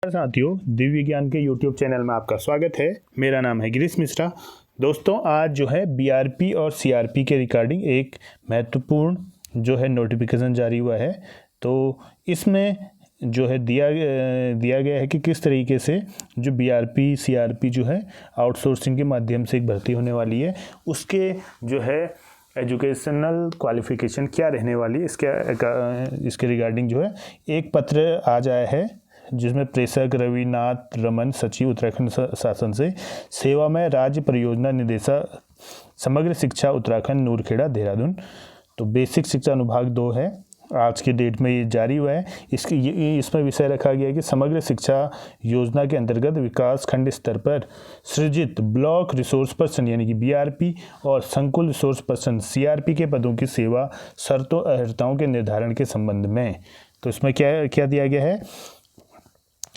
साथियों, दिव्य विज्ञान के YouTube चैनल में आपका स्वागत है। मेरा नाम है गिरीश मिश्रा। दोस्तों, आज जो है BRP और CRP के रिगार्डिंग एक महत्वपूर्ण जो है नोटिफिकेशन जारी हुआ है। तो इसमें जो है दिया गया है कि किस तरीके से जो BRP CRP जो है आउटसोर्सिंग के माध्यम से एक भर्ती होने वाली है, उसके जो है एजुकेशनल क्वालिफिकेशन क्या रहने वाली है, इसके रिगार्डिंग जो है एक पत्र आज आया है, जिसमें प्रेषक रविनाथ रमन, सचिव उत्तराखंड शासन से, सेवा में राज्य परियोजना निदेशक समग्र शिक्षा उत्तराखंड नूरखेड़ा देहरादून। तो बेसिक शिक्षा अनुभाग 2 है, आज की डेट में ये जारी हुआ है। इसमें विषय रखा गया है कि समग्र शिक्षा योजना के अंतर्गत विकास खंड स्तर पर सृजित ब्लॉक रिसोर्स पर्सन यानी कि BRP और संकुल रिसोर्स पर्सन CRP के पदों की सेवा शर्तों अर्हताओं के निर्धारण के संबंध में। तो इसमें क्या दिया गया है,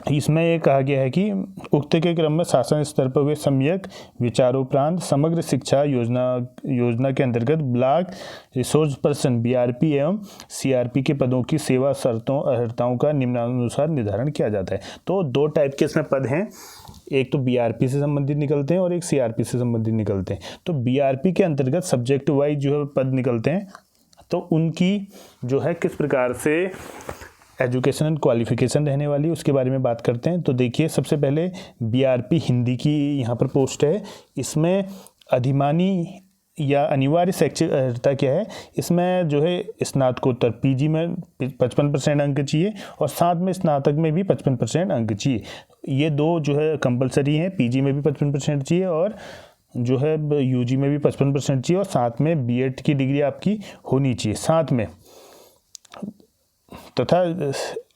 इसमें ये कहा गया है कि उक्त के क्रम में शासन स्तर पर हुए सम्यक विचारोपरांत समग्र शिक्षा योजना के अंतर्गत ब्लॉक रिसोर्स पर्सन BRP एवं CRP के पदों की सेवा शर्तों अर्हताओं का निम्नानुसार निर्धारण किया जाता है। तो 2 टाइप के इसमें पद हैं, एक तो BRP से संबंधित निकलते हैं और एक CRP से संबंधित निकलते हैं। तो BRP के अंतर्गत सब्जेक्ट वाइज जो है पद निकलते हैं, तो उनकी जो है किस प्रकार से एजुकेशनल क्वालिफिकेशन रहने वाली उसके बारे में बात करते हैं। तो देखिए, सबसे पहले BRP हिंदी की यहाँ पर पोस्ट है। इसमें अधिमानी या अनिवार्य शैक्षिक अर्हता क्या है, इसमें जो है स्नातकोत्तर PG में 55% अंक चाहिए और साथ में स्नातक में भी 55% अंक चाहिए। ये 2 जो है कंपलसरी हैं, PG में भी 55% चाहिए और जो है UG में भी 55% चाहिए और साथ में B.Ed की डिग्री आपकी होनी चाहिए साथ में तथा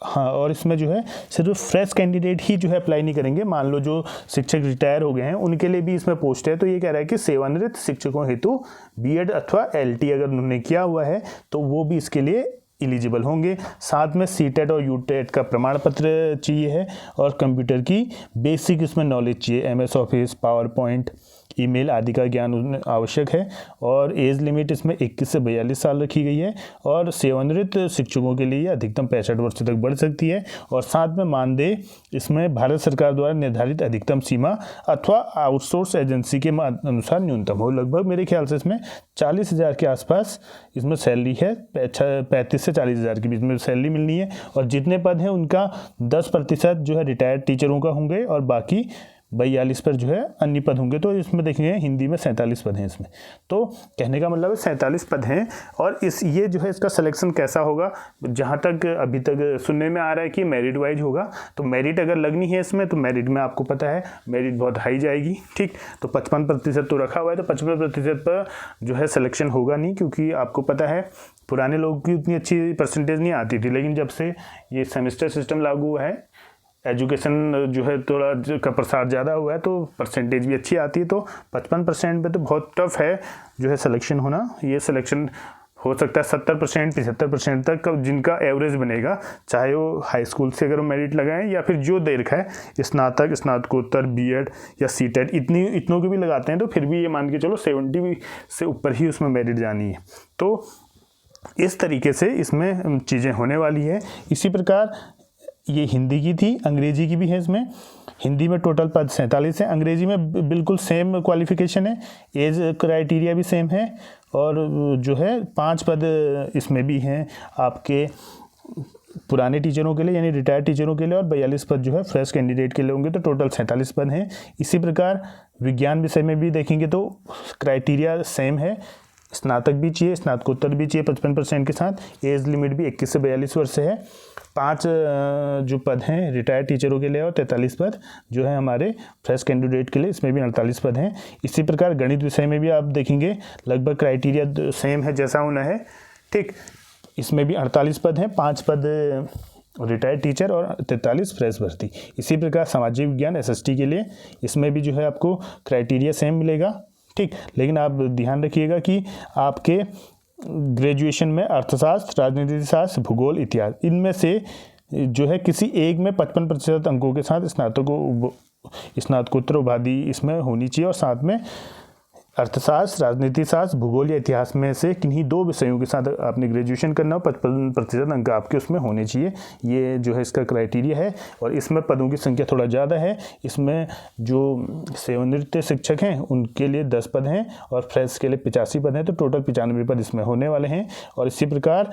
हाँ। और इसमें जो है सिर्फ फ्रेश कैंडिडेट ही जो है अप्लाई नहीं करेंगे। मान लो जो शिक्षक रिटायर हो गए हैं, उनके लिए भी इसमें पोस्ट है। तो ये कह रहा है कि सेवानिवृत्त शिक्षकों हेतु B.Ed अथवा LT अगर उन्होंने किया हुआ है तो वो भी इसके लिए एलिजिबल होंगे। साथ में C.TET और U.TET का प्रमाण पत्र चाहिए है और कंप्यूटर की बेसिक इसमें नॉलेज चाहिए, MS ऑफिस, पावरपॉइंट, ईमेल आदि का ज्ञान आवश्यक है। और एज लिमिट इसमें 21 से 42 साल रखी गई है और सेवानिवृत्त शिक्षकों के लिए अधिकतम 65 वर्ष तक बढ़ सकती है। और साथ में मानदेय इसमें भारत सरकार द्वारा निर्धारित अधिकतम सीमा अथवा आउटसोर्स एजेंसी के अनुसार न्यूनतम हो। लगभग मेरे ख्याल से इसमें 40,000 के आसपास इसमें सैलरी है, 35 से 40,000 के बीच में सैलरी मिलनी है। और जितने पद हैं उनका 10% जो है रिटायर्ड टीचरों का होंगे और बाकी 42 पर जो है अन्य पद होंगे। तो इसमें देखेंगे हिंदी में 47 पद हैं इसमें। तो कहने का मतलब है 47 पद हैं। और ये जो है इसका सिलेक्शन कैसा होगा, जहाँ तक अभी तक सुनने में आ रहा है कि मेरिट वाइज होगा। तो मेरिट अगर लगनी है इसमें, तो मेरिट में आपको पता है मेरिट बहुत हाई जाएगी, ठीक। तो 55% तो रखा हुआ है, तो 55% पर जो है सिलेक्शन होगा नहीं, क्योंकि आपको पता है पुराने लोगों की उतनी अच्छी परसेंटेज नहीं आती थी। लेकिन जब से ये सेमेस्टर सिस्टम लागू हुआ है, एजुकेशन जो है थोड़ा का प्रसार ज़्यादा हुआ है, तो परसेंटेज भी अच्छी आती है। तो 55% पे तो बहुत टफ है जो है सिलेक्शन होना। ये सिलेक्शन हो सकता है 70%, 75% तक जिनका एवरेज बनेगा, चाहे वो हाई स्कूल से अगर मेरिट लगाएं या फिर जो दे रखा है स्नातक, स्नातकोत्तर, B.Ed या C.TET, इतनों के भी लगाते हैं तो फिर भी ये मान के चलो 70 से ऊपर ही उसमें मेरिट जानी है। तो इस तरीके से इसमें चीज़ें होने वाली है। इसी प्रकार ये हिंदी की थी, अंग्रेजी की भी है। इसमें हिंदी में टोटल पद 47 है, अंग्रेजी में बिल्कुल सेम क्वालिफिकेशन है, एज क्राइटेरिया भी सेम है और जो है 5 पद इसमें भी हैं आपके पुराने टीचरों के लिए यानी रिटायर्ड टीचरों के लिए और 42 पद जो है फ्रेश कैंडिडेट के लिए होंगे। तो टोटल 47 पद हैं। इसी प्रकार विज्ञान विषय में भी देखेंगे तो क्राइटेरिया सेम है, स्नातक भी चाहिए, स्नातकोत्तर भी चाहिए 55% के साथ, एज लिमिट भी 21 से 42 वर्ष है। 5 जो पद हैं रिटायर्ड टीचरों के लिए और 43 पद जो है हमारे फ्रेश कैंडिडेट के लिए, इसमें भी 48 पद हैं। इसी प्रकार गणित विषय में भी आप देखेंगे लगभग क्राइटेरिया सेम है जैसा होना है, ठीक। इसमें भी 48 पद हैं, 5 पद रिटायर्ड टीचर और 43 फ्रेश भर्ती। इसी प्रकार सामाजिक विज्ञान SST के लिए इसमें भी जो है आपको क्राइटेरिया सेम मिलेगा, ठीक। लेकिन आप ध्यान रखिएगा कि आपके ग्रेजुएशन में अर्थशास्त्र, राजनीति शास्त्र, भूगोल, इतिहास, इनमें से जो है किसी एक में 55% अंकों के साथ स्नातकोत्तर उपाधि इसमें होनी चाहिए और साथ में अर्थशास्त्र, राजनीति शास्त्र, भूगोल या इतिहास में से किन्हीं 2 विषयों के साथ आपने ग्रेजुएशन करना हो, 55% अंक आपके उसमें होने चाहिए। ये जो है इसका क्राइटेरिया है। और इसमें पदों की संख्या थोड़ा ज़्यादा है। इसमें जो सेवानिवृत्त शिक्षक हैं उनके लिए 10 पद हैं और फ्रेश के लिए 85 पद हैं, तो टोटल 95 पद इसमें होने वाले हैं। और इसी प्रकार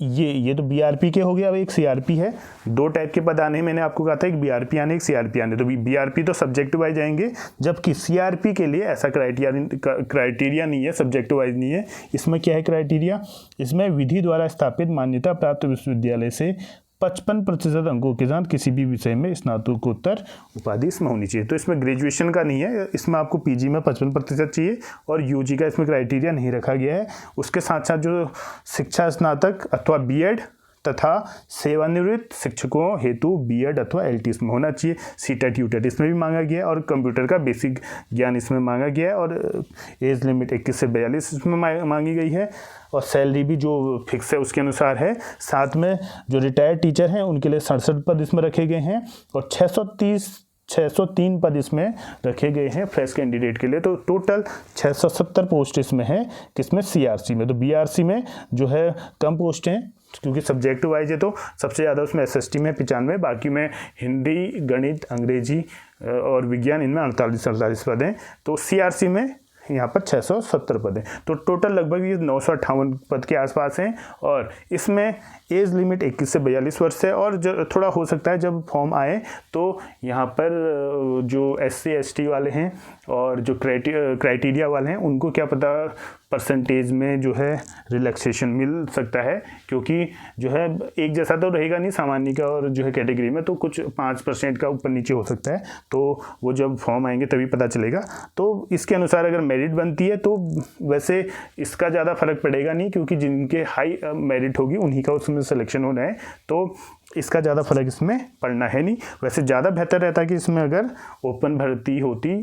ये तो बीआरपी के हो गया। अब एक सीआरपी है। 2 टाइप के पद आने, मैंने आपको कहा था एक बीआरपी आने एक सीआरपी आने। तो बीआरपी तो सब्जेक्ट वाइज आएंगे, जबकि सीआरपी के लिए ऐसा क्राइटेरिया नहीं है, सब्जेक्ट वाइज नहीं है। इसमें क्या है क्राइटेरिया? इसमें विधि द्वारा स्थापित मान्यता प्राप्त विश्वविद्यालय से 55% अंकों के साथ किसी भी विषय में स्नातकोत्तर उपाधि इसमें होनी चाहिए। तो इसमें ग्रेजुएशन का नहीं है, इसमें आपको पीजी में 55% चाहिए और यूजी का इसमें क्राइटेरिया नहीं रखा गया है। उसके साथ साथ जो शिक्षा स्नातक अथवा बीएड तथा सेवानिवृत्त शिक्षकों हेतु बीएड अथवा एलटी इसमें होना चाहिए। सीटेट यूटेट इसमें भी मांगा गया है और कंप्यूटर का बेसिक ज्ञान इसमें मांगा गया है। और एज लिमिट 21 से 42 इसमें मांगी गई है। और सैलरी भी जो फिक्स है उसके अनुसार है। साथ में जो रिटायर्ड टीचर हैं उनके लिए 67 पद इसमें रखे गए हैं और 603 पद इसमें रखे गए हैं फ्रेश कैंडिडेट के लिए। तो टोटल 670 पोस्ट इसमें है, किसमें? सीआरसी में। तो बीआरसी में जो है कम पोस्ट हैं क्योंकि सब्जेक्ट वाइज है, तो सबसे ज़्यादा उसमें एसएसटी में 95, बाकी में हिंदी, गणित, अंग्रेजी और विज्ञान इनमें 48 पद हैं। तो सीआरसी में यहाँ पर 670 पद हैं। तो टोटल लगभग ये 958 पद के आसपास हैं। और इसमें एज लिमिट 21 से 42 वर्ष है। और जो थोड़ा हो सकता है जब फॉर्म आए तो यहाँ पर जो SC ST वाले हैं और जो क्राइटेरिया वाले हैं उनको क्या पता परसेंटेज में जो है रिलैक्सेशन मिल सकता है, क्योंकि जो है एक जैसा तो रहेगा नहीं सामान्य का और जो है कैटेगरी में, तो कुछ 5% का ऊपर नीचे हो सकता है। तो वो जब फॉर्म आएंगे तभी पता चलेगा। तो इसके अनुसार अगर मेरिट बनती है तो वैसे इसका ज़्यादा फर्क पड़ेगा नहीं, क्योंकि जिनके हाई मेरिट होगी उन्हीं का उसमें सिलेक्शन होना है, तो इसका ज़्यादा फर्क इसमें पड़ना है नहीं। वैसे ज़्यादा बेहतर रहता कि इसमें अगर ओपन भर्ती होती,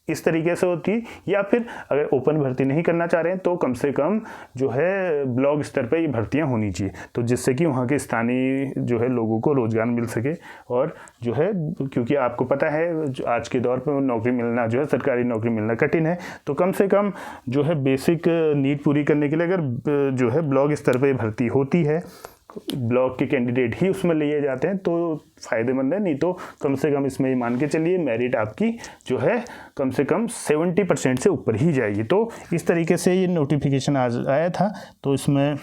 इस तरीके से होती, या फिर अगर ओपन भर्ती नहीं करना चाह रहे हैं तो कम से कम जो है ब्लॉक स्तर पे ये भर्तियां होनी चाहिए, तो जिससे कि वहाँ के स्थानीय जो है लोगों को रोजगार मिल सके। और जो है क्योंकि आपको पता है आज के दौर पे नौकरी मिलना जो है सरकारी नौकरी मिलना कठिन है, तो कम से कम जो है बेसिक नीड पूरी करने के लिए अगर जो है ब्लॉक स्तर पर भर्ती होती है, ब्लॉक के कैंडिडेट ही उसमें लिए जाते हैं, तो फ़ायदेमंद है। नहीं तो कम से कम इसमें मान के चलिए मेरिट आपकी जो है कम से कम 70% से ऊपर ही जाएगी। तो इस तरीके से ये नोटिफिकेशन आज आया था। तो इसमें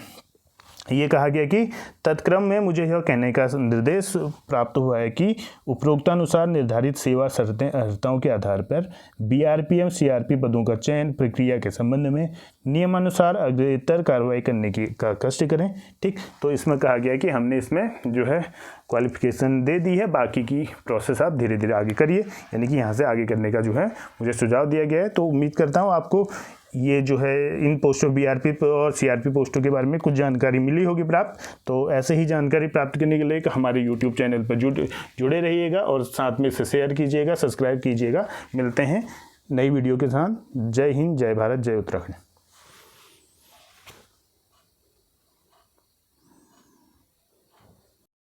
ये कहा गया कि तत्क्रम में मुझे यह कहने का निर्देश प्राप्त हुआ है कि उपरोक्तानुसार निर्धारित सेवा शर्तें अर्हताओं के आधार पर बीआरपी एवं सीआरपी पदों का चयन प्रक्रिया के संबंध में नियमानुसार अग्रेतर कार्रवाई करने की का कष्ट करें। ठीक, तो इसमें कहा गया कि हमने इसमें जो है क्वालिफिकेशन दे दी है, बाकी की प्रोसेस आप धीरे धीरे आगे करिए, यानी कि यहाँ से आगे करने का जो है मुझे सुझाव दिया गया है। तो उम्मीद करता हूँ आपको ये जो है इन पोस्टों बीआरपी और सीआरपी पोस्टों के बारे में कुछ जानकारी मिली होगी प्राप्त। तो ऐसे ही जानकारी प्राप्त करने के लिए हमारे यूट्यूब चैनल पर जुड़े रहिएगा और साथ में इसे शेयर कीजिएगा, सब्सक्राइब कीजिएगा। मिलते हैं नई वीडियो के साथ। जय हिंद, जय भारत, जय उत्तराखंड।